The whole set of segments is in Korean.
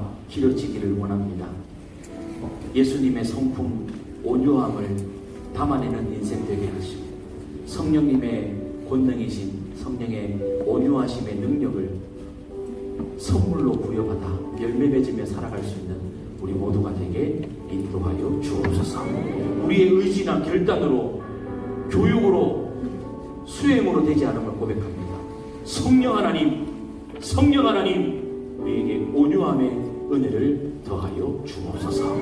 다 길어지기를 원합니다. 예수님의 성품 온유함을 담아내는 인생 되게 하시고 성령님의 권능이신 성령의 온유하심의 능력을 선물로 부여받아 열매 맺으며 살아갈 수 있는 우리 모두가 되게 인도하여 주옵소서. 우리의 의지나 결단으로 교육으로 수행으로 되지 않음을 고백합니다. 성령 하나님 우리에게 온유함의 은혜를 더하여 주옵소서.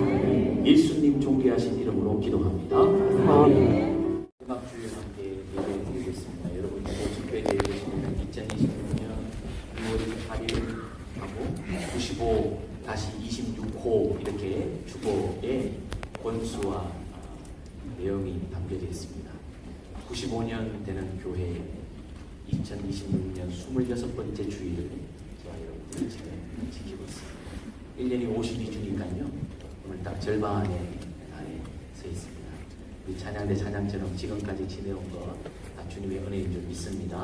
예수님 존귀하신 이름으로 기도합니다. 아멘. 음악 주에 함께 예배 드리겠습니다. 여러분 모습에 대해서는 2026년 6월 8일 하고 95-26호 이렇게 주보의 권수와 내용이 담겨져 있습니다. 95년 되는 교회 2026년 26번째 주일을 저와 여러분들이 지금 지키고 있습니다. 1년이 52주니까요. 오늘 딱 절반의 날에 서 있습니다. 우리 찬양대 찬양처럼 지금까지 지내온 것 다 주님의 은혜인 줄 믿습니다.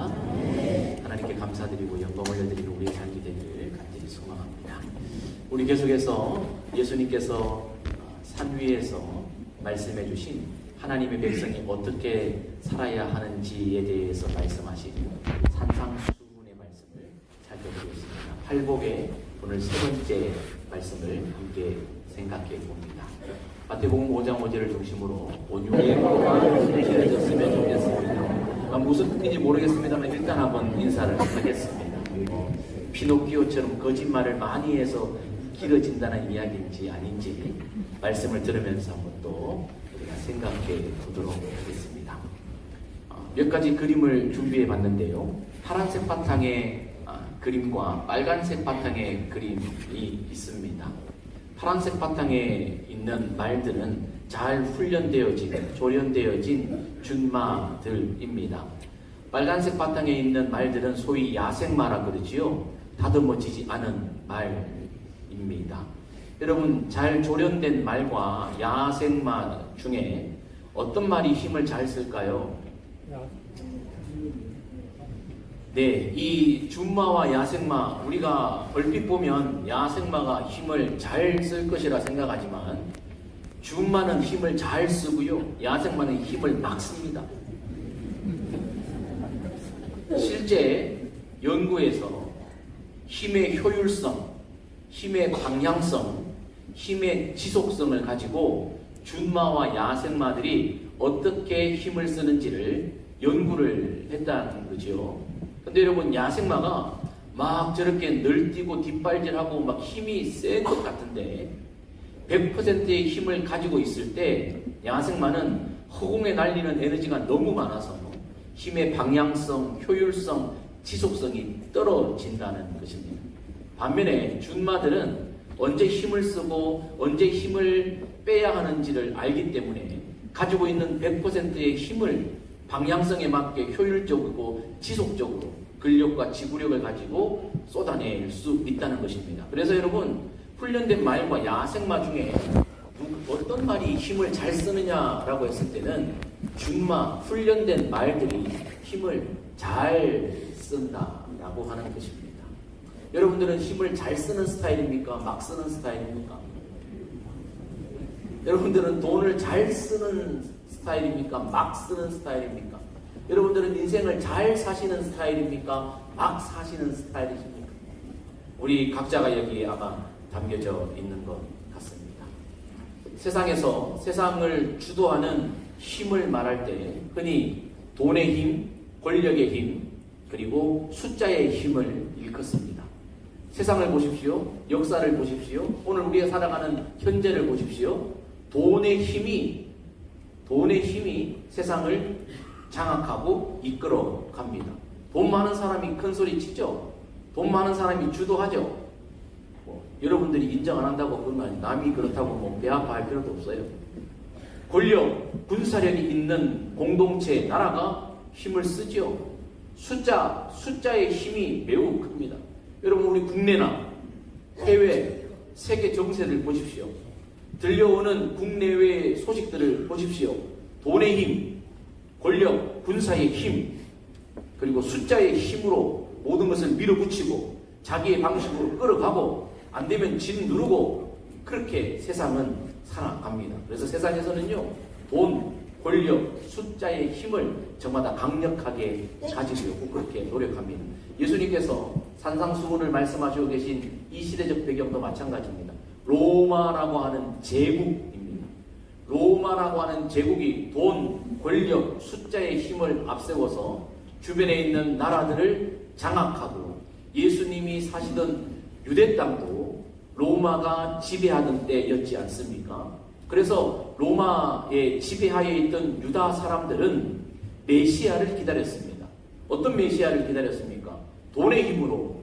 하나님께 감사드리고 영광 올려드리는 우리의 삶이 되기를 간절히 소망합니다. 우리 계속해서 예수님께서 산 위에서 말씀해 주신 하나님의 백성이 어떻게 살아야 하는지에 대해서 말씀하신 산상수훈의 말씀을 살펴보겠습니다. 팔복의 오늘 세 번째 말씀을 함께 생각해 봅니다. 마태복음 5장 5절을 중심으로 온유의 마음으로 길어졌으면 좋겠습니다. 무슨 뜻인지 모르겠습니다만 일단 한번 인사를 하겠습니다. 피노키오처럼 거짓말을 많이 해서 길어진다는 이야기인지 아닌지 말씀을 들으면서 한번 또 우리가 생각해 보도록 하겠습니다. 몇 가지 그림을 준비해 봤는데요. 파란색 바탕의 그림과 빨간색 바탕의 그림이 있습니다. 파란색 바탕에 있는 말들은 잘 훈련되어진, 조련되어진 준마들입니다. 빨간색 바탕에 있는 말들은 소위 야생마라 그러지요. 다듬어지지 않은 말입니다. 여러분, 잘 조련된 말과 야생마 중에 어떤 말이 힘을 잘 쓸까요? 네, 이 준마와 야생마, 우리가 얼핏 보면 야생마가 힘을 잘 쓸 것이라 생각하지만 준마는 힘을 잘 쓰고요, 야생마는 힘을 막 씁니다. 실제 연구에서 힘의 효율성, 힘의 방향성, 힘의 지속성을 가지고 준마와 야생마들이 어떻게 힘을 쓰는지를 연구를 했다는 거죠. 근데 여러분, 야생마가 막 저렇게 널뛰고 뒷발질하고 막 힘이 센 것 같은데 100%의 힘을 가지고 있을 때 야생마는 허공에 날리는 에너지가 너무 많아서 힘의 방향성, 효율성, 지속성이 떨어진다는 것입니다. 반면에 준마들은 언제 힘을 쓰고 언제 힘을 빼야 하는지를 알기 때문에 가지고 있는 100%의 힘을 방향성에 맞게 효율적이고 지속적으로 근력과 지구력을 가지고 쏟아낼 수 있다는 것입니다. 그래서 여러분, 훈련된 말과 야생마 중에 어떤 말이 힘을 잘 쓰느냐라고 했을 때는 준마, 훈련된 말들이 힘을 잘 쓴다라고 하는 것입니다. 여러분들은 힘을 잘 쓰는 스타일입니까? 막 쓰는 스타일입니까? 여러분들은 돈을 잘 쓰는 스타일입니까? 막 쓰는 스타일입니까? 여러분들은 인생을 잘 사시는 스타일입니까? 막 사시는 스타일이십니까? 우리 각자가 여기에 아마 담겨져 있는 것 같습니다. 세상에서 세상을 주도하는 힘을 말할 때 흔히 돈의 힘, 권력의 힘, 그리고 숫자의 힘을 일컫습니다. 세상을 보십시오. 역사를 보십시오. 오늘 우리가 살아가는 현재를 보십시오. 돈의 힘이 세상을 장악하고 이끌어 갑니다. 돈 많은 사람이 큰 소리 치죠. 돈 많은 사람이 주도하죠. 여러분들이 인정 안 한다고 그러면 남이 그렇다고 배 아파할 필요도 없어요. 권력, 군사력이 있는 공동체, 나라가 힘을 쓰죠. 숫자의 힘이 매우 큽니다. 여러분, 우리 국내나 해외, 세계 정세를 보십시오. 들려오는 국내외 소식들을 보십시오. 돈의 힘, 권력, 군사의 힘, 그리고 숫자의 힘으로 모든 것을 밀어붙이고 자기의 방식으로 끌어가고 안 되면 진 누르고 그렇게 세상은 살아갑니다. 그래서 세상에서는요, 돈, 권력, 숫자의 힘을 저마다 강력하게 가지려고 그렇게 노력합니다. 예수님께서 산상수훈을 말씀하시고 계신 이 시대적 배경도 마찬가지입니다. 로마라고 하는 제국입니다. 로마라고 하는 제국이 돈, 권력, 숫자의 힘을 앞세워서 주변에 있는 나라들을 장악하고, 예수님이 사시던 유대 땅도 로마가 지배하던 때였지 않습니까? 그래서 로마의 지배하에 있던 유다 사람들은 메시아를 기다렸습니다. 어떤 메시아를 기다렸습니까? 돈의 힘으로,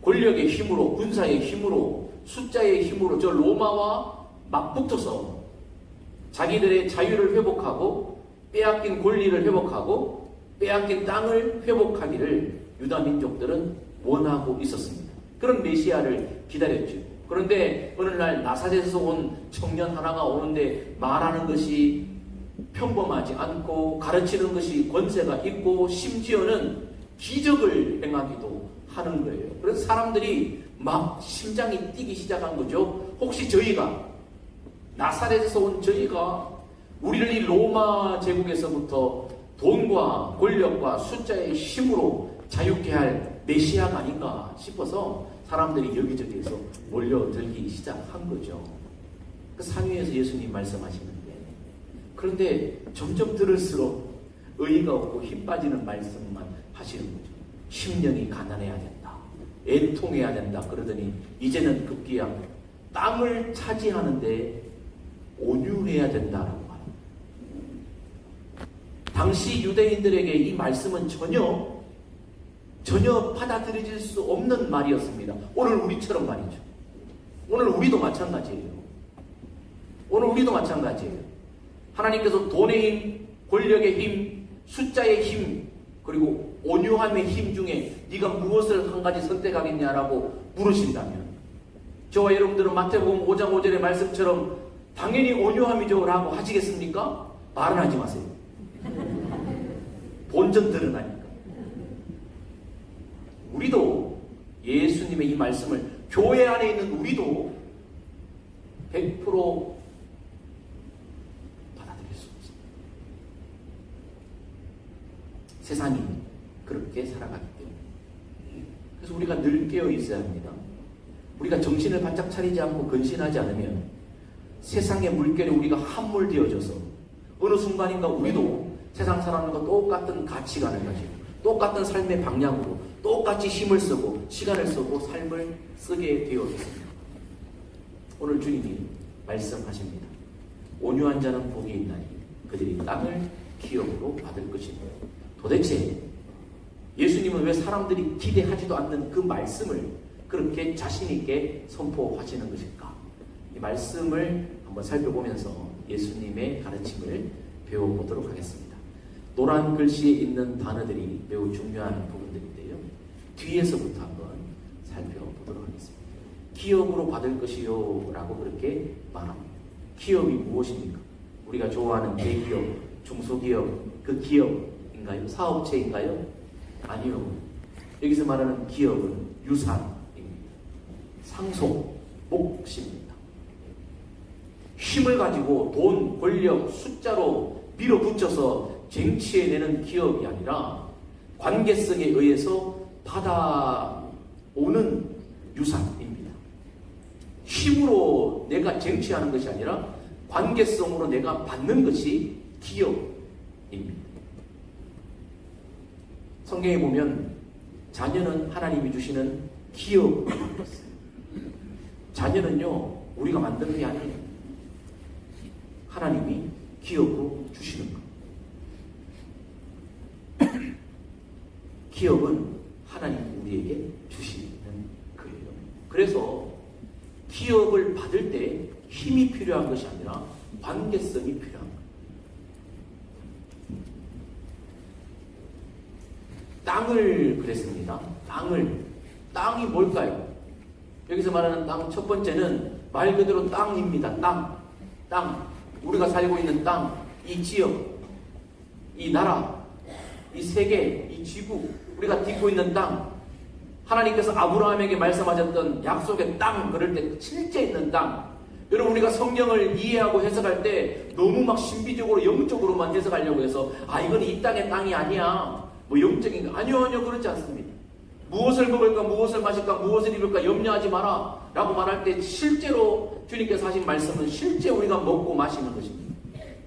권력의 힘으로, 군사의 힘으로, 숫자의 힘으로 저 로마와 맞붙어서 자기들의 자유를 회복하고 빼앗긴 권리를 회복하고 빼앗긴 땅을 회복하기를 유다 민족들은 원하고 있었습니다. 그런 메시아를 기다렸죠. 그런데 어느 날 나사렛에서 온 청년 하나가 오는데 말하는 것이 평범하지 않고 가르치는 것이 권세가 있고 심지어는 기적을 행하기도 하는 거예요. 그래서 사람들이 막 심장이 뛰기 시작한 거죠. 혹시 저희가, 나사렛에서 온 저희가 우리를 이 로마 제국에서부터 돈과 권력과 숫자의 힘으로 자유케 할 메시아가 아닌가 싶어서 사람들이 여기저기에서 몰려들기 시작한 거죠. 그 산 위에서 예수님 말씀하시는데, 그런데 점점 들을수록 의의가 없고 힘 빠지는 말씀만 하시는 거죠. 심령이 가난해야 된다, 애통해야 된다 그러더니 이제는 급기야 땅을 차지하는데 온유해야 된다라고 말합니다. 당시 유대인들에게 이 말씀은 전혀 받아들여질 수 없는 말이었습니다. 오늘 우리처럼 말이죠. 오늘 우리도 마찬가지예요. 하나님께서 돈의 힘, 권력의 힘, 숫자의 힘, 그리고 온유함의 힘 중에 네가 무엇을 한 가지 선택하겠냐라고 물으신다면, 저와 여러분들은 마태복음 5장 5절의 말씀처럼 당연히 온유함이죠 라고 하시겠습니까? 말은 하지 마세요. 본전 드러나니까. 우리도 예수님의 이 말씀을, 교회 안에 있는 우리도 100% 받아들일 수 없습니다. 세상이 그렇게 살아가기 때문에. 그래서 우리가 늘 깨어 있어야 합니다. 우리가 정신을 바짝 차리지 않고 근신하지 않으면 세상의 물결에 우리가 함몰되어져서 어느 순간인가 우리도 세상 사람과 똑같은 가치관을 가지고 똑같은 삶의 방향으로 똑같이 힘을 쓰고 시간을 쓰고 삶을 쓰게 되어졌습니다. 오늘 주님이 말씀하십니다. 온유한 자는 복이 있나니 그들이 땅을 기업으로 받을 것입니다. 도대체 예수님은 왜 사람들이 기대하지도 않는 그 말씀을 그렇게 자신있게 선포하시는 것일까? 이 말씀을 한번 살펴보면서 예수님의 가르침을 배워보도록 하겠습니다. 노란 글씨에 있는 단어들이 매우 중요한 부분들인데요. 뒤에서부터 한번 살펴보도록 하겠습니다. 기업으로 받을 것이요 라고 그렇게 말합니다. 기업이 무엇입니까? 우리가 좋아하는 대기업, 중소기업, 그 기업인가요? 사업체인가요? 아니요. 여기서 말하는 기업은 유산입니다. 상속, 몫입니다. 힘을 가지고 돈, 권력, 숫자로 밀어붙여서 쟁취해내는 기업이 아니라 관계성에 의해서 받아오는 유산입니다. 힘으로 내가 쟁취하는 것이 아니라 관계성으로 내가 받는 것이 기업입니다. 성경에 보면 자녀는 하나님이 주시는 기업이라고 했어요. 자녀는요, 우리가 만드는 게 아니에요. 하나님이 기업으로 주시는 것. 기업은 하나님이 우리에게 주시는 거예요. 그래서 기업을 받을 때 힘이 필요한 것이 아니라 관계성이 필요한 거예요. 땅을 그랬습니다. 땅이 뭘까요? 여기서 말하는 땅, 첫 번째는 말 그대로 땅입니다. 땅. 우리가 살고 있는 땅, 이 지역, 이 나라, 이 세계, 이 지구, 우리가 딛고 있는 땅, 하나님께서 아브라함에게 말씀하셨던 약속의 땅, 그럴 때 실제 있는 땅. 여러분, 우리가 성경을 이해하고 해석할 때 너무 막 신비적으로 영적으로만 해석하려고 해서 이건 이 땅의 땅이 아니야, 뭐 영적인 거, 아니요 그렇지 않습니다. 무엇을 먹을까, 무엇을 마실까, 무엇을 입을까 염려하지 마라 라고 말할 때 실제로 주님께서 하신 말씀은 실제 우리가 먹고 마시는 것입니다.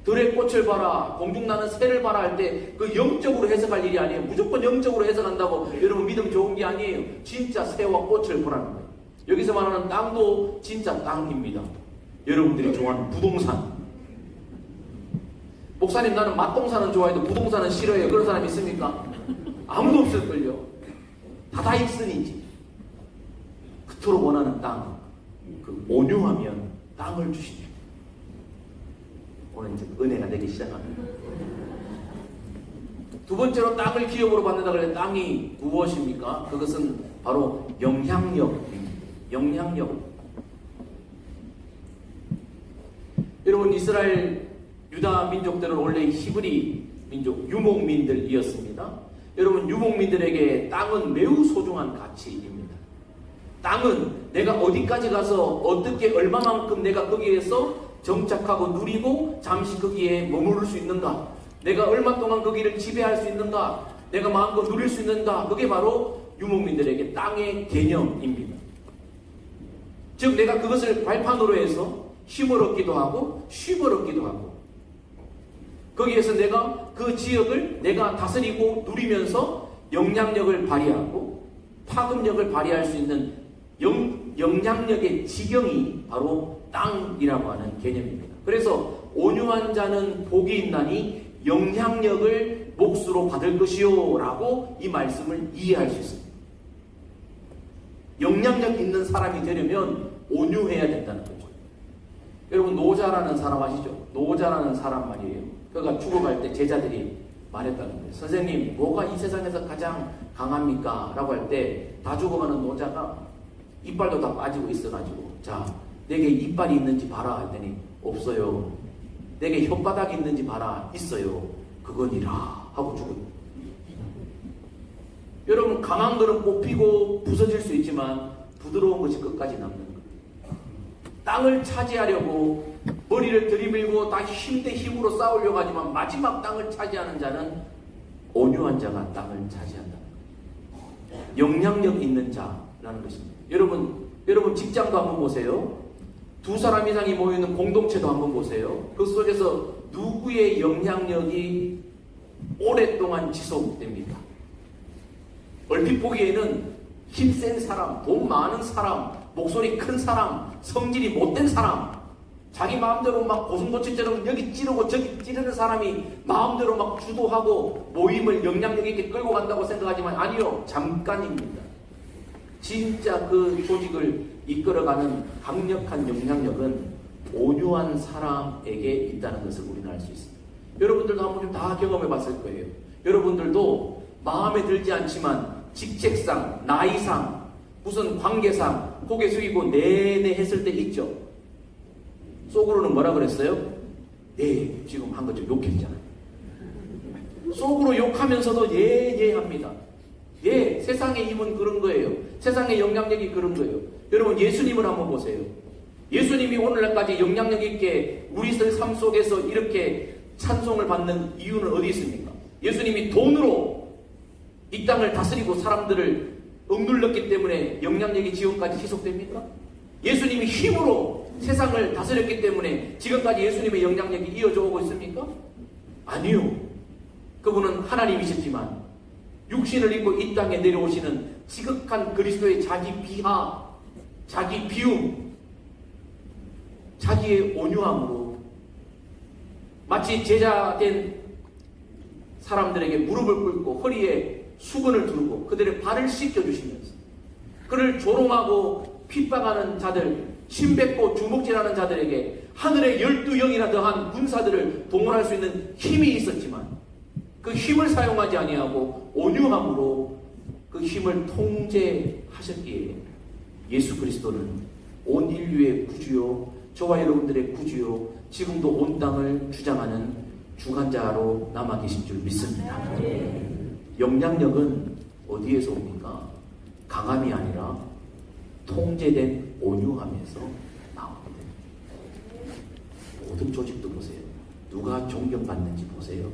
들의 꽃을 봐라, 공중나는 새를 봐라 할 때 그 영적으로 해석할 일이 아니에요. 무조건 영적으로 해석한다고 여러분 믿음 좋은 게 아니에요. 진짜 새와 꽃을 보라는 거예요. 여기서 말하는 땅도 진짜 땅입니다. 여러분들이 좋아하는 부동산. 목사님, 나는 맛동산은 좋아해도 부동산은 싫어해요. 그런 사람 있습니까? 아무도 없을걸요. 다다익선이지. 그토록 원하는 땅, 그 온유하면 땅을 주시죠. 오늘 이제 은혜가 되기 시작합니다. 두 번째로 땅을 기업으로 받는다 그래. 땅이 무엇입니까? 그것은 바로 영향력입니다. 영향력. 여러분, 이스라엘 유다 민족들은 원래 히브리 민족 유목민들이었습니다. 여러분, 유목민들에게 땅은 매우 소중한 가치입니다. 땅은 내가 어디까지 가서 어떻게 얼마만큼 내가 거기에서 정착하고 누리고 잠시 거기에 머무를 수 있는가, 내가 얼마 동안 거기를 지배할 수 있는가, 내가 마음껏 누릴 수 있는가, 그게 바로 유목민들에게 땅의 개념입니다. 즉 내가 그것을 발판으로 해서 힘을 얻기도 하고 쉼을 얻기도 하고, 거기에서 내가 그 지역을 내가 다스리고 누리면서 영향력을 발휘하고 파급력을 발휘할 수 있는 영향력의 지경이 바로 땅이라고 하는 개념입니다. 그래서 온유한 자는 복이 있나니 영향력을 몫으로 받을 것이요 라고 이 말씀을 이해할 수 있습니다. 영향력 있는 사람이 되려면 온유해야 된다는 거죠. 여러분, 노자라는 사람 아시죠? 노자라는 사람 말이에요. 그가 죽어갈 때 제자들이 말했다는 거예요. 선생님, 뭐가 이 세상에서 가장 강합니까? 라고 할 때 다 죽어가는 노자가 이빨도 다 빠지고 있어가지고, 자, 내게 이빨이 있는지 봐라 했더니 없어요. 내게 혓바닥이 있는지 봐라. 있어요. 그거니라 하고 죽어요. 여러분, 강한 거는 뽑히고 부서질 수 있지만 부드러운 것이 끝까지 남는 거예요. 땅을 차지하려고 머리를 들이밀고 다 힘 대 힘으로 싸우려고 하지만 마지막 땅을 차지하는 자는 온유한 자가 땅을 차지한다. 영향력 있는 자라는 것입니다. 여러분 직장도 한번 보세요. 두 사람 이상이 모이는 공동체도 한번 보세요. 그 속에서 누구의 영향력이 오랫동안 지속됩니까? 얼핏 보기에는 힘센 사람, 돈 많은 사람, 목소리 큰 사람, 성질이 못된 사람, 자기 마음대로 막 고슴도치처럼 여기 찌르고 저기 찌르는 사람이 마음대로 막 주도하고 모임을 영향력 있게 끌고 간다고 생각하지만 아니요, 잠깐입니다. 진짜 그 조직을 이끌어가는 강력한 영향력은 온유한 사람에게 있다는 것을 우리는 알 수 있습니다. 여러분들도 한 번쯤 다 경험해 봤을 거예요. 여러분들도 마음에 들지 않지만 직책상, 나이상, 무슨 관계상 고개 숙이고 네네 했을 때 있죠. 속으로는 뭐라 그랬어요? 네, 지금 한 거 좀 욕했잖아요. 속으로 욕하면서도 예 합니다. 예, 세상의 힘은 그런 거예요. 세상의 영향력이 그런 거예요. 여러분, 예수님을 한번 보세요. 예수님이 오늘날까지 영향력 있게 우리들 삶 속에서 이렇게 찬송을 받는 이유는 어디 있습니까? 예수님이 돈으로 이 땅을 다스리고 사람들을 억눌렀기 때문에 영향력이 지금까지 지속됩니까? 예수님이 힘으로 세상을 다스렸기 때문에 지금까지 예수님의 영향력이 이어져 오고 있습니까? 아니요. 그분은 하나님이셨지만 육신을 입고 이 땅에 내려오시는 지극한 그리스도의 자기 비하, 자기 비움, 자기의 온유함으로 마치 제자된 사람들에게 무릎을 꿇고 허리에 수건을 두르고 그들의 발을 씻겨주시면서 그를 조롱하고 핍박하는 자들, 침뱉고 주먹질하는 자들에게 하늘의 12영이나 더한 군사들을 동원할 수 있는 힘이 있었지만 그 힘을 사용하지 아니하고 온유함으로 그 힘을 통제하셨기에 예수 그리스도는 온 인류의 구주요, 저와 여러분들의 구주요, 지금도 온 땅을 주장하는 주관자로 남아 계신 줄 믿습니다. 영향력은 어디에서 옵니까? 강함이 아니라 통제된 온유함에서 나옵니다. 모든 조직도 보세요. 누가 존경받는지 보세요.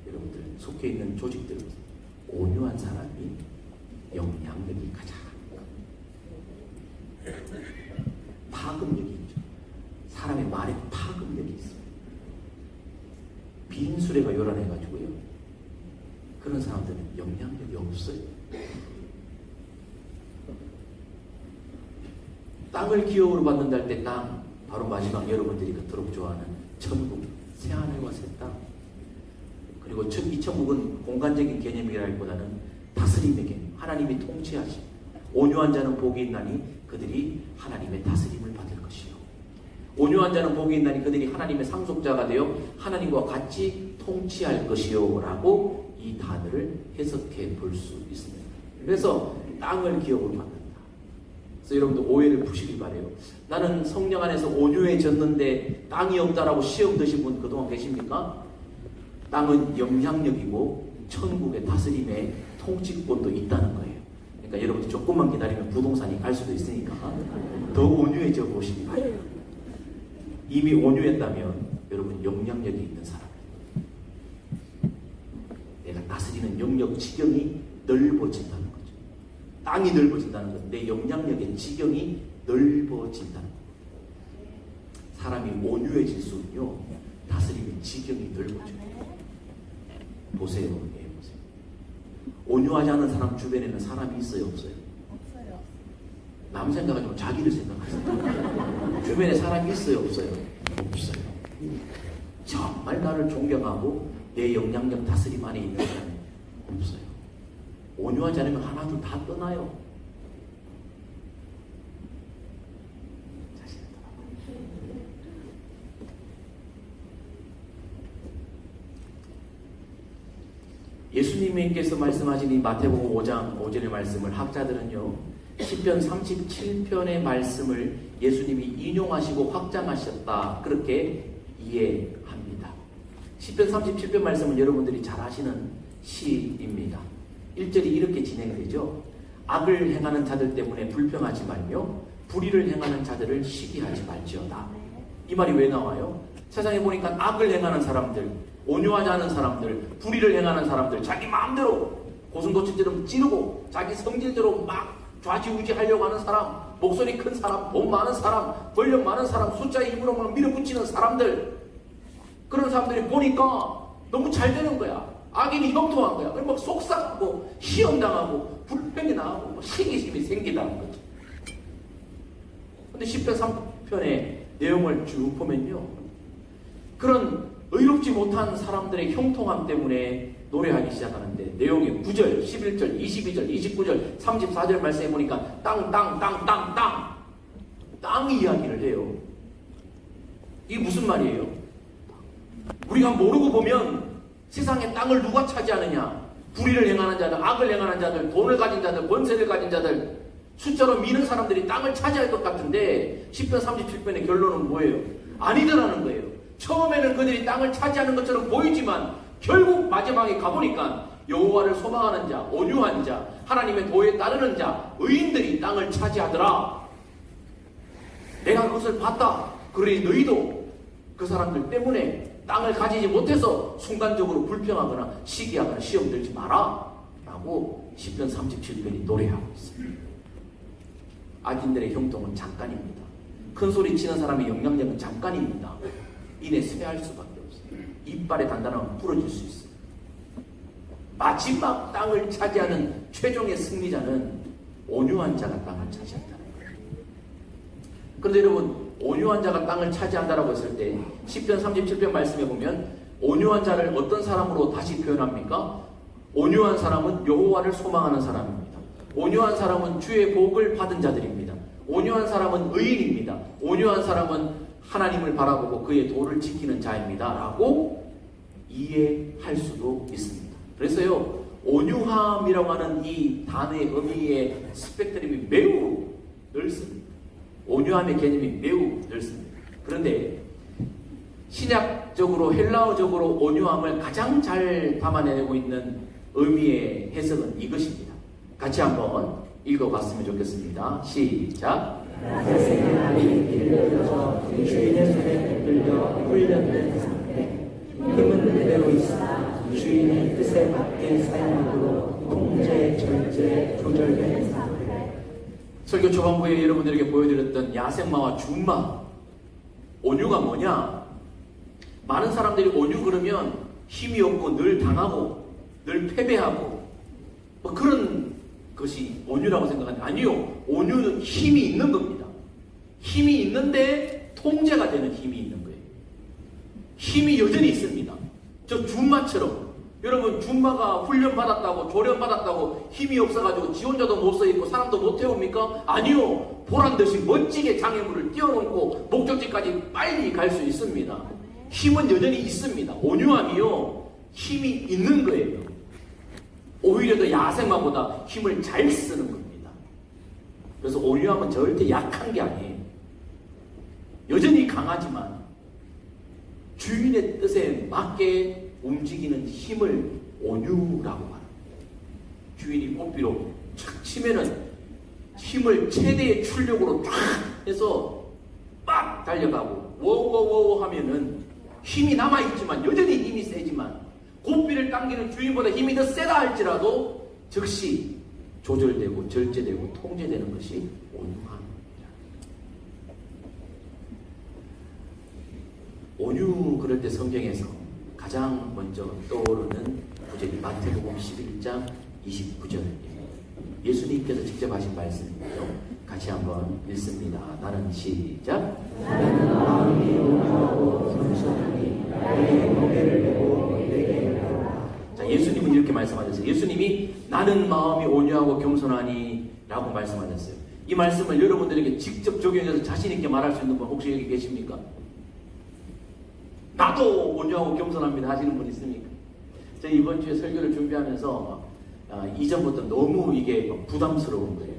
여러분들 속해 있는 조직들 온유한 사람이 영향력이 가장 파급력이 있죠. 사람의 말에 파급력이 있어요. 빈수레가 요란해가지고요. 그런 사람들은 영향력이 없어요. 땅을 기업으로 받는다 할 때 땅, 바로 마지막 여러분들이 그토록 좋아하는 천국, 새하늘과 새 땅. 그리고 이 천국은 공간적인 개념이라기보다는 다스림의 개념, 하나님이 통치하시. 온유한 자는 복이 있나니 그들이 하나님의 다스림을 받을 것이요. 온유한 자는 복이 있나니 그들이 하나님의 상속자가 되어 하나님과 같이 통치할 것이요 라고 이 단어를 해석해 볼 수 있습니다. 그래서 땅을 기업으로 받는다. 그래서 여러분들 오해를 푸시길 바래요. 나는 성령 안에서 온유해졌는데 땅이 없다라고 시험 드신 분 그동안 계십니까? 땅은 영향력이고 천국의 다스림의 통치권도 있다는 거예요. 그러니까 여러분들 조금만 기다리면 부동산이 갈 수도 있으니까 더 온유해져 보시기 바래요. 이미 온유했다면 여러분 영향력이 있는 사람이에요. 내가 다스리는 영역 지경이 넓어진다는 거죠. 땅이 넓어진다는 것, 내 영향력의 지경이 넓어진다는 거예요. 사람이 온유해질수록요 다스림의 지경이 넓어져요. 보세요. 예, 보세요. 온유하지 않은 사람 주변에는 사람이 있어요, 없어요? 없어요. 남 생각하지 말고 자기를 생각하세요. 주변에 사람이 있어요, 없어요? 없어요. 정말 나를 존경하고 내 영향력 다스림 안에 있는 사람이 없어요. 온유하지 않으면 하나둘 다 떠나요. 자신을 돌아봐요. 예수님께서 말씀하신 이 마태복음 5장 5절의 말씀을 학자들은요 시편 37편의 말씀을 예수님이 인용하시고 확장하셨다 그렇게 이해합니다. 시편 37편 말씀은 여러분들이 잘 아시는 시입니다. 1절이 이렇게 진행되죠. 악을 행하는 자들 때문에 불평하지 말며 불의를 행하는 자들을 시기하지 말지어다. 이 말이 왜 나와요? 세상에 보니까 악을 행하는 사람들, 온유하지 않은 사람들, 불의를 행하는 사람들, 자기 마음대로 고슴도치처럼 찌르고 자기 성질대로 막 좌지우지하려고 하는 사람, 목소리 큰 사람, 돈 많은 사람, 권력 많은 사람, 숫자의 힘으로 막 밀어붙이는 사람들, 그런 사람들이 보니까 너무 잘 되는 거야. 악인이 형통한 거야. 그럼 막 속상하고 시험당하고 불평이 나고 시기심이 생기다는 거죠. 근데 10편 3편의 내용을 쭉 보면요, 그런 의롭지 못한 사람들의 형통함 때문에 노래하기 시작하는데 내용이 9절, 11절, 22절, 29절, 34절 말씀해 보니까 땅 이야기를 해요. 이게 무슨 말이에요? 우리가 모르고 보면 세상에 땅을 누가 차지하느냐? 불의를 행하는 자들, 악을 행하는 자들, 돈을 가진 자들, 권세를 가진 자들, 숫자로 미는 사람들이 땅을 차지할 것 같은데 10편 37편의 결론은 뭐예요? 아니더라는 거예요. 처음에는 그들이 땅을 차지하는 것처럼 보이지만 결국 마지막에 가보니까 여호와를 소망하는 자, 온유한 자, 하나님의 도에 따르는 자, 의인들이 땅을 차지하더라. 내가 그것을 봤다. 그러니 너희도 그 사람들 때문에 땅을 가지지 못해서 순간적으로 불평하거나 시기하거나 시험 들지 마라 라고 10편 37편이 노래하고 있습니다. 악인들의 형통은 잠깐입니다. 큰 소리 치는 사람의 영향력은 잠깐입니다. 이내 쇠할 수밖에 없어요. 이빨의 단단함은 부러질 수 있어요. 마지막 땅을 차지하는 최종의 승리자는 온유한 자가 땅을 차지한다는 거예요. 그런데 여러분, 온유한 자가 땅을 차지한다라고 했을 때 10편 37편 말씀에 보면 온유한 자를 어떤 사람으로 다시 표현합니까? 온유한 사람은 여호와를 소망하는 사람입니다. 온유한 사람은 주의 복을 받은 자들입니다. 온유한 사람은 의인입니다. 온유한 사람은 하나님을 바라보고 그의 도를 지키는 자입니다 라고 이해할 수도 있습니다. 그래서요, 온유함이라고 하는 이 단어의 의미의 스펙트럼이 매우 넓습니다. 온유함의 개념이 매우 넓습니다. 그런데 신약적으로 헬라어적으로 온유함을 가장 잘 담아내고 있는 의미의 해석은 이것입니다. 같이 한번 읽어봤으면 좋겠습니다. 시작. 야생마이 길러져 주인의 손에 붙들려 훈련된 상태. 힘은 그대로 있으나 주인의 뜻에 맞게 사용함으로 통제, 절제, 조절된 상태. 설교 초반부에 여러분들에게 보여드렸던 야생마와 준마, 온유가 뭐냐? 많은 사람들이 온유 그러면 힘이 없고 늘 당하고 늘 패배하고 뭐 그런 것이 온유라고 생각하는데, 아니요. 온유는 힘이 있는 겁니다. 힘이 있는데 통제가 되는 힘이 있는 거예요. 힘이 여전히 있습니다. 저 준마처럼, 여러분 준마가 훈련받았다고 조련받았다고 힘이 없어가지고 지 혼자도 못 서있고 사람도 못 태웁니까? 아니요. 보란듯이 멋지게 장애물을 띄워놓고 목적지까지 빨리 갈 수 있습니다. 힘은 여전히 있습니다. 온유함이요, 힘이 있는 거예요. 오히려 더 야생마보다 힘을 잘 쓰는 겁니다. 그래서 온유함은 절대 약한 게 아니에요. 여전히 강하지만 주인의 뜻에 맞게 움직이는 힘을 온유라고 말합니다. 주인이 꽃비로 촥 치면은 힘을 최대의 출력으로 쫙 해서 빡 달려가고 워워워 하면은 힘이 남아있지만, 여전히 힘이 세지만 고삐를 당기는 주인보다 힘이 더 세다 할지라도 즉시 조절되고 절제되고 통제되는 것이 온유함입니다. 온유 그럴 때 성경에서 가장 먼저 떠오르는 구절이 마태복음 11장 29절입니다. 예수님께서 직접 하신 말씀이죠. 같이 한번 읽습니다. 나는 시작. 나는 마음이 온유하고 겸손하니 나의 무게를 메고 내게 하라. 자, 예수님은 이렇게 말씀하셨어요. 예수님이 나는 마음이 온유하고 겸손하니 라고 말씀하셨어요. 이 말씀을 여러분들에게 직접 적용해서 자신 있게 말할 수 있는 분 혹시 여기 계십니까? 나도 온유하고 겸손합니다 하시는 분 있습니까? 제가 이번 주에 설교를 준비하면서 이전부터 너무 이게 부담스러운 거예요.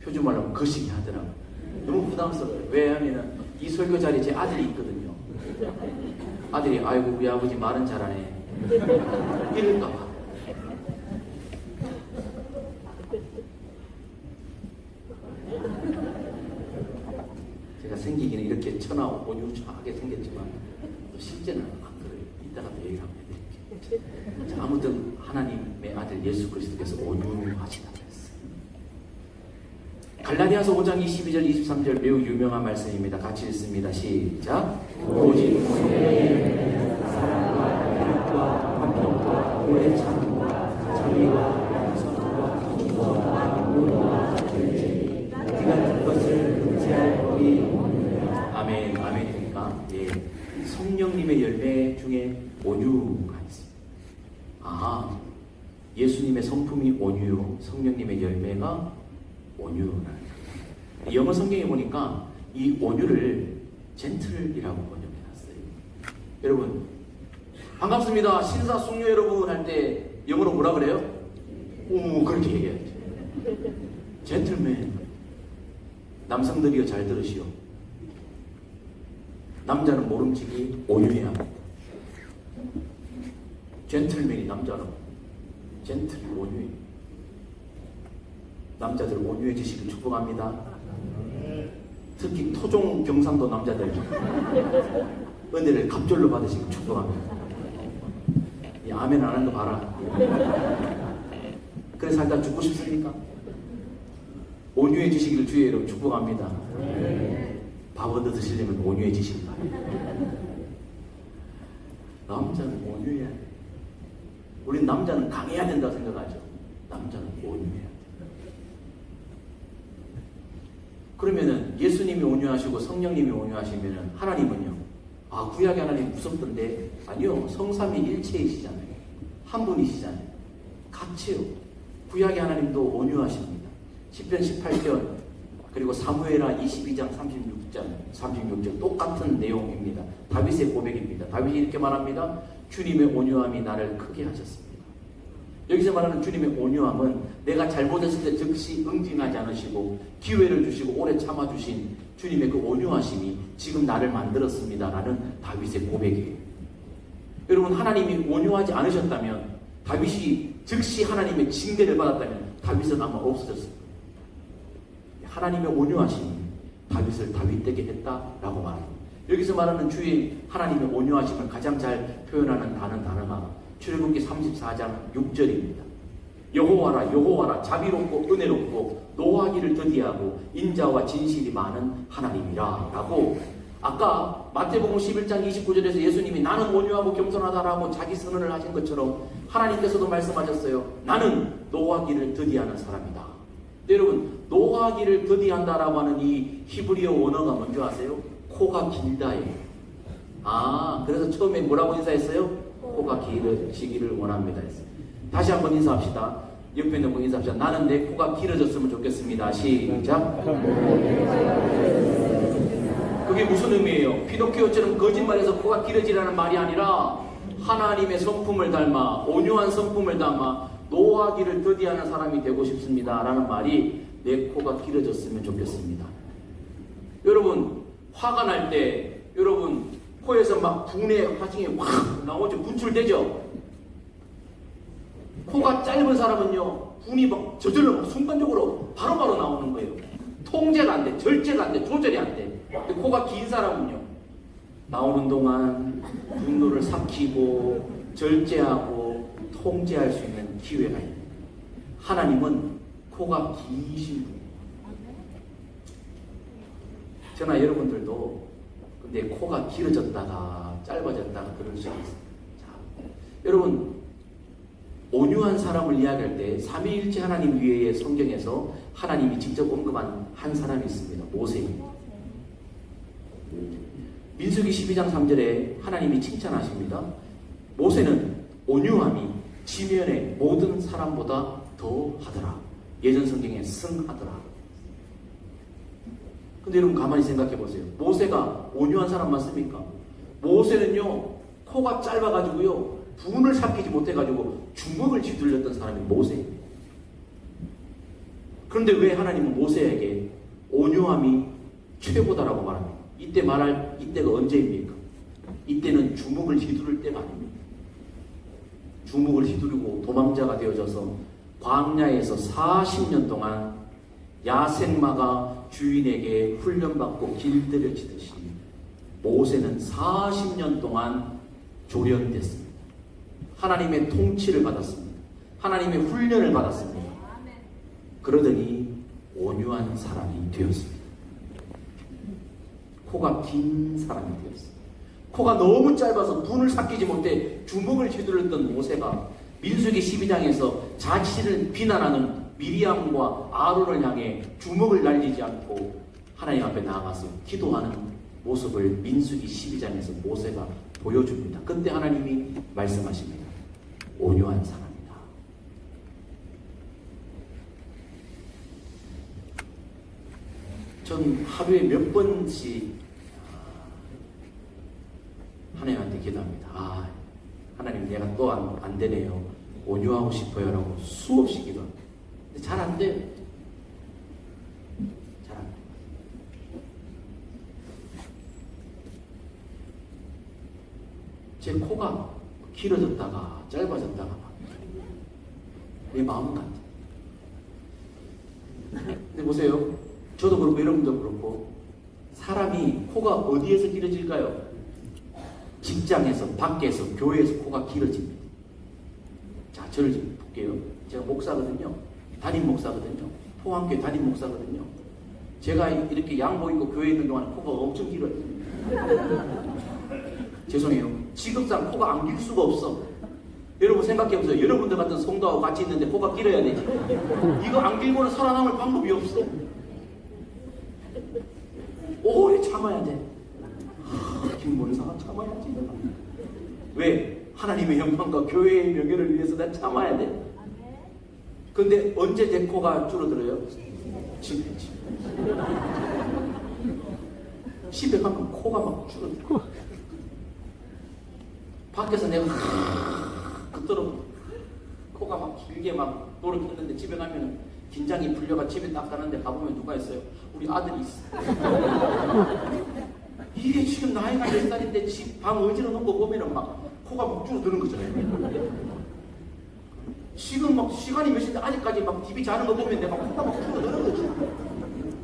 표준 말로 하면 거시기 하더라고요. 너무 부담스러워요. 왜냐하면 이 설교 자리에 제 아들이 있거든요. 아들이 아이고 우리 아버지 말은 잘하네 이럴까봐. 제가 생기기는 이렇게 천하고 온유하게 생겼지만 또 실제는 안 그래요. 이따가 또 얘기를 한번 해드릴게요. 자, 아무튼 하나님의 아들 예수 그리스도께서 온유하시다 그랬어요. 갈라디아서 5장 22절 23절 매우 유명한 말씀입니다. 같이 읽습니다. 시작. 오직 모세의 사랑과 협력과 화평과 오래 참음과 자비와 양선과 주도와 온유와 절제니 이 같은 것을 금지할 법이 없느니라. 아멘. 아멘입니까? 예. 성령님의 열매 중에 온유가 있습니다. 아, 예수님의 성품이 온유요, 성령님의 열매가 온유라는. 영어 성경에 보니까 이 온유를 젠틀이라고 번역해놨어요. 여러분 반갑습니다 신사숙녀 여러분 할 때 영어로 뭐라 그래요? 오, 그렇게 얘기해야죠. 젠틀맨. 남성들이요 잘 들으시오. 남자는 모름지기 온유해야 합니다. 젠틀맨이 남자로 젠틀 온유해. 남자들 온유해지시길 축복합니다. 특히 토종 경상도 남자들 은혜를 갑절로 받으시길 축복합니다. 이 아멘 안 하는 거 봐라. 그래서 살다 죽고 싶습니까? 온유해지시길 주의 이름 축복합니다. 밥 얻어 드시려면 온유해지시기 바랍니다. 남자는 온유해야 돼. 우린 남자는 강해야 된다고 생각하죠. 남자는 온유해야 돼. 그러면은 예수님이 온유하시고 성령님이 온유하시면은 하나님은요? 아, 구약의 하나님 무섭던데. 아니요, 성삼위 일체이시잖아요. 한 분이시잖아요. 같이요. 구약의 하나님도 온유하십니다. 시편 18편 그리고 사무엘하 22장 36절 똑같은 내용입니다. 다윗의 고백입니다. 다윗이 이렇게 말합니다. 주님의 온유함이 나를 크게 하셨습니다. 여기서 말하는 주님의 온유함은 내가 잘못했을 때 즉시 응징하지 않으시고 기회를 주시고 오래 참아주신 주님의 그 온유하심이 지금 나를 만들었습니다 라는 다윗의 고백이에요. 여러분, 하나님이 온유하지 않으셨다면 다윗이 즉시 하나님의 징계를 받았다면 다윗은 아마 없어졌을 거예요. 하나님의 온유하심이 다윗을 다윗되게 했다라고 말합니다. 여기서 말하는 주의 하나님의 온유하심을 가장 잘 표현하는 단어가 출애굽기 34장 6절입니다. 여호와라 여호와라 자비롭고 은혜롭고 노하기를 더디하고 인자와 진실이 많은 하나님이라 라고 아까 마태복음 11장 29절에서 예수님이 나는 온유하고 겸손하다라고 자기 선언을 하신 것처럼 하나님께서도 말씀하셨어요. 나는 노하기를 더디하는 사람이다. 여러분 노하기를 더디한다라고 하는 이 히브리어 원어가 뭔지 아세요? 코가 길다예요. 그래서 처음에 뭐라고 인사했어요? 코가 길어지기를 원합니다 했어요. 다시 한번 인사합시다. 옆에 있는 분 인사합시다. 나는 내 코가 길어졌으면 좋겠습니다. 시작. 그게 무슨 의미예요? 피노키오처럼 거짓말해서 코가 길어지라는 말이 아니라 하나님의 성품을 닮아 온유한 성품을 담아 노하기를 더디하는 사람이 되고 싶습니다 라는 말이 내 코가 길어졌으면 좋겠습니다. 여러분 화가 날 때 여러분 코에서 막 분해 화증이 확 나오죠. 분출되죠. 코가 짧은 사람은요 분이 막 저절로 순간적으로 바로바로 나오는 거예요. 통제가 안 돼, 절제가 안 돼, 조절이 안 돼. 근데 코가 긴 사람은요 나오는 동안 분노를 삭히고 절제하고 통제할 수 있는 기회가 있는. 하나님은 코가 기신 분이에요. 저나 여러분들도 근데 코가 길어졌다가 짧아졌다가 그럴 수 있어요. 자, 여러분 온유한 사람을 이야기할 때 삼위일체 하나님 위에 성경에서 하나님이 직접 언급한 한 사람이 있습니다. 모세입니다. 민수기 12장 3절에 하나님이 칭찬하십니다. 모세는 온유함이 지면의 모든 사람보다 더 하더라. 예전 성경에 승하더라. 근데 여러분 가만히 생각해 보세요. 모세가 온유한 사람 맞습니까? 모세는요 코가 짧아가지고요 분을 삭히지 못해가지고 주먹을 휘둘렸던 사람이 모세예요. 그런데 왜 하나님은 모세에게 온유함이 최고다라고 말합니까? 이때 말할 이때가 언제입니까? 이때는 주먹을 휘두를 때가 아닙니다. 주먹을 휘두르고 도망자가 되어져서 광야에서 40년 동안 야생마가 주인에게 훈련받고 길들여지듯이 모세는 40년 동안 조련됐습니다. 하나님의 통치를 받았습니다. 하나님의 훈련을 받았습니다. 그러더니 온유한 사람이 되었습니다. 코가 긴 사람이 되었습니다. 코가 너무 짧아서 분을 삭히지 못해 주먹을 휘둘렀던 모세가 민수기 12장에서 자신을 비난하는 미리암과 아론을 향해 주먹을 날리지 않고 하나님 앞에 나아가서 기도하는 모습을 민수기 12장에서 모세가 보여줍니다. 그때 하나님이 말씀하십니다. 온유한 사람이다. 전 하루에 몇 번씩 하나님한테 기도합니다. 하나님 내가 또 안 되네요. 온유하고 싶어요 라고 수없이 기도합니다. 근데 잘 안 돼요. 잘 안 돼요. 제 코가 길어졌다가 짧아졌다가 내 마음 같아요. 근데 보세요. 저도 그렇고 여러분도 그렇고 사람이 코가 어디에서 길어질까요? 직장에서, 밖에서, 교회에서 코가 길어집니다. 자, 저를 좀 볼게요. 제가 목사거든요. 담임 목사거든요. 포항교회 담임 목사거든요. 제가 이렇게 양복 입고 교회에 있는 동안 코가 엄청 길어요. 죄송해요. 직업상 코가 안 길 수가 없어. 여러분 생각해보세요. 여러분들 같은 성도하고 같이 있는데 코가 길어야 되지. 이거 안 길고는 살아남을 방법이 없어. 오래 참아야 돼. 김문사가 참아야지. 왜? 하나님의 영광과 교회의 명예를 위해서 난 참아야 돼. 근데 언제 내 코가 줄어들어요? 집에 가면 코가 막 줄어들어. 밖에서 내가 그토록 코가 막 길게 막 노력했는데 집에 가면 긴장이 풀려가 집에 딱 가는데 가보면 누가 있어요? 우리 아들이 있어. 이게 지금 나이가 몇 살인데 방 어지러 놓은 거 보면은 막 코가 막 줄어드는 거잖아요. 지금 막 시간이 몇 시인데 아직까지 막 TV 자는 거 보면 내가 코가 막 줄어드는 거지.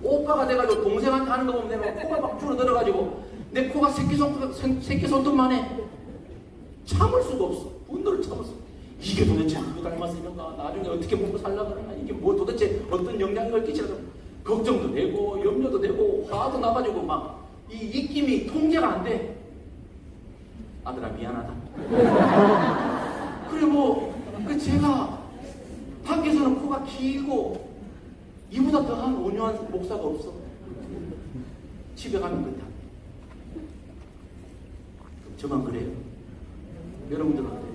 오빠가 돼가지고 동생한테 하는 거 보면 내가 코가 막 줄어들어가지고 내 코가 새끼손톱만 해. 참을 수가 없어. 분노를 참을 수 없어. 이게 도대체 누구 닮아서 이런가? 나중에 어떻게 먹고 살려고 그러나? 이게 뭐 도대체 어떤 영향을 끼치려고? 걱정도 되고 염려도 되고 화도 나가지고 막 이 입김이 통제가 안 돼. 아들아 미안하다. 그래 뭐 제가 밖에서는 코가 길고 이보다 더한 온유한 목사가 없어. 집에 가면 그렇다. 저만 그래요. 여러분들은 어때요?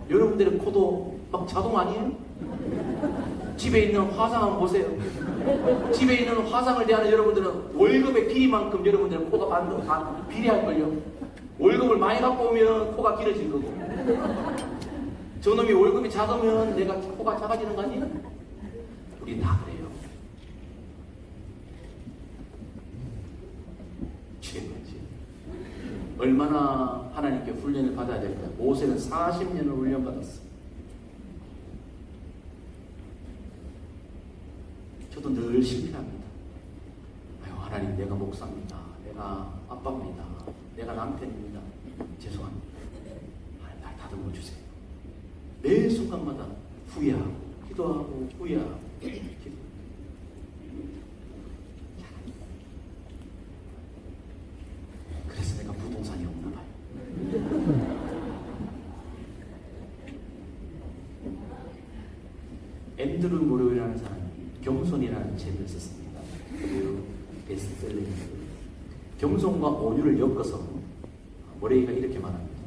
여러분들의 코도 막 자동 아니에요? 집에 있는 화상 한번 보세요. 집에 있는 화상을 대하는 여러분들은 월급의 길이만큼 여러분들은 코가 다 비례할걸요. 월급을 많이 갖고 오면 코가 길어질 거고, 저놈이 월급이 작으면 내가 코가 작아지는 거 아니에요? 우리 다 그래요. 최고지. 얼마나 하나님께 훈련을 받아야 될까? 모세는 40년을 훈련받았어. 저도 늘 실패합니다. 아유, 하나님, 내가 목사입니다. 내가 아빠입니다. 내가 남편입니다. 죄송합니다. 하나님, 날 다듬어 주세요. 매 순간마다 후회하고, 기도하고, 후회하고, 그래서 내가 부동산이 없나 봐요. 앤드루 모로이라는 사람이 겸손이라는 책을 썼습니다. 그 베스트셀러입니다. 겸손과 온유를 엮어서 모레이가 이렇게 말합니다.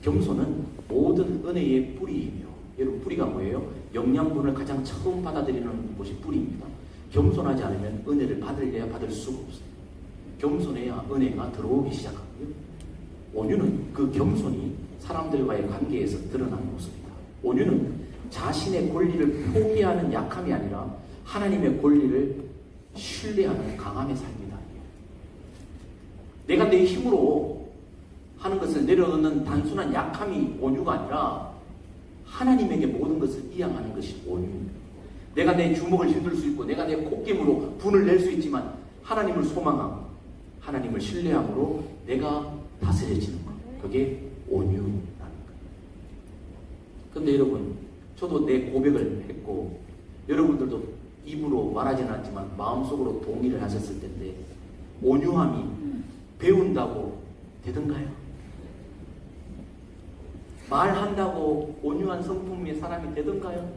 겸손은 모든 은혜의 뿌리이며, 여러분 뿌리가 뭐예요? 영양분을 가장 처음 받아들이는 곳이 뿌리입니다. 겸손하지 않으면 은혜를 받을래야 받을 수가 없어요. 겸손해야 은혜가 들어오기 시작하고요. 온유는 그 겸손이 사람들과의 관계에서 드러나는 모습입니다. 온유는 자신의 권리를 포기하는 약함이 아니라 하나님의 권리를 신뢰하는 강함의 삶이다. 내가 내 힘으로 하는 것을 내려놓는 단순한 약함이 온유가 아니라 하나님에게 모든 것을 이양하는 것이 온유입니다. 내가 내 주먹을 휘둘 수 있고 내가 내 콧김으로 분을 낼 수 있지만 하나님을 소망하고 하나님을 신뢰함으로 내가 다스려지는 것, 그게 온유라는 거예요. 근데 여러분, 저도 내 고백을 했고 여러분들도 입으로 말하지는 않지만 마음속으로 동의를 하셨을 텐데, 온유함이 배운다고 되던가요? 말한다고 온유한 성품의 사람이 되던가요?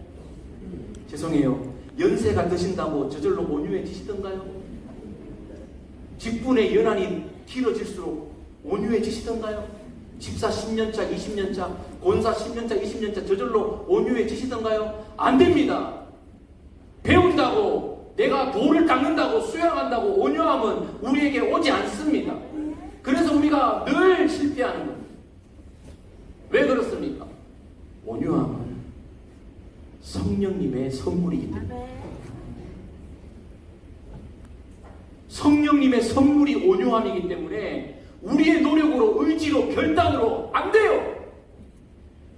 죄송해요. 연세가 드신다고 저절로 온유해지시던가요? 직분의 연한이 길어질수록 온유해지시던가요? 집사 10년차, 20년차, 권사 10년차, 20년차 저절로 온유해지시던가요? 안 됩니다. 배운다고, 내가 돌을 닦는다고, 수양한다고 온유함은 우리에게 오지 않습니다. 그래서 우리가 늘 실패하는 겁니다. 왜 그렇습니까? 온유함은 성령님의 선물이기 때문에. 성령님의 선물이 온유함이기 때문에 우리의 노력으로, 의지로, 결단으로 안 돼요.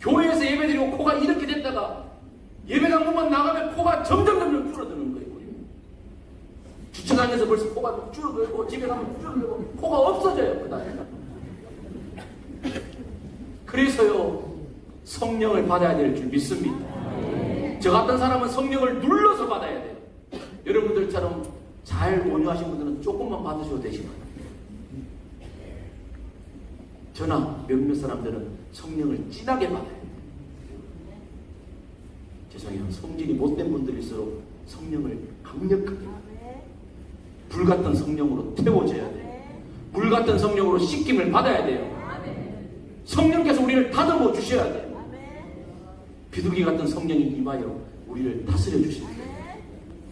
교회에서 예배드리고 코가 이렇게 됐다가 예배당 문만 나가면 코가 점점 줄어드는 거예요. 주차장에서 벌써 코가 줄어들고 집에 가면 줄어들고 코가 없어져요. 그 다음에. 그래서요, 성령을 받아야 될 줄 믿습니다. 저 같은 사람은 성령을 눌러서 받아야 돼요. 여러분들처럼 잘 온유하신 분들은 조금만 받으셔도 되시거든요. 저나 몇몇 사람들은 성령을 진하게 받아야 돼요. 죄송해요. 성질이 못된 분들일수록 성령을 강력하게, 불같은 성령으로 태워져야 돼요. 불같은 성령으로 씻김을 받아야 돼요. 성령께서 우리를 다듬어 주셔야 돼요. 비둘기 같은 성령이 임하여 우리를 다스려 주실 때요,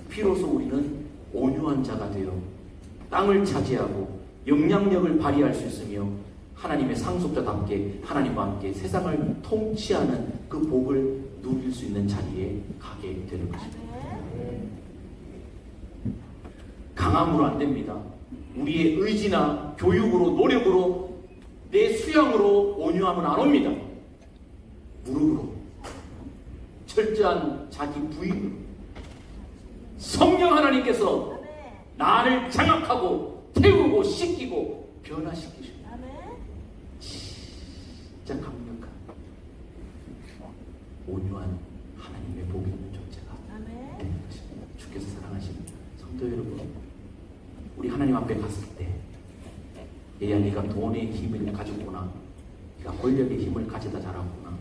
비로소 우리는 온유한 자가 되어 땅을 차지하고 영향력을 발휘할 수 있으며 하나님의 상속자답게 하나님과 함께 세상을 통치하는 그 복을 누릴 수 있는 자리에 가게 되는 것입니다. 강함으로 안 됩니다. 우리의 의지나 교육으로, 노력으로, 내 수양으로 온유함은 안 옵니다. 무릎으로, 철저한 자기 부인으로 성령 하나님께서 나를 장악하고 태우고 씻기고 변화시키십니다. 진짜 강력한 온유한 하나님의 복이 있는 존재가 되는 것입니다. 주께서 사랑하시는 성도 여러분, 우리 하나님 앞에 갔을 때 얘야 네가 돈의 힘을 가지고나 네가 권력의 힘을 가져다 자랐구나,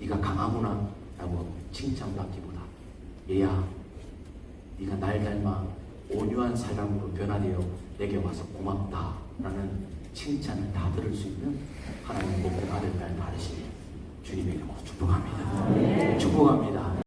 네가 강하구나 라고 칭찬받기보다 얘야 네가 날 닮아 온유한 사람으로 변화되어 내게 와서 고맙다 라는 칭찬을 다 들을 수 있는 하나님의 복된 아들, 딸, 아르시니 주님에게 축복합니다. 축복합니다.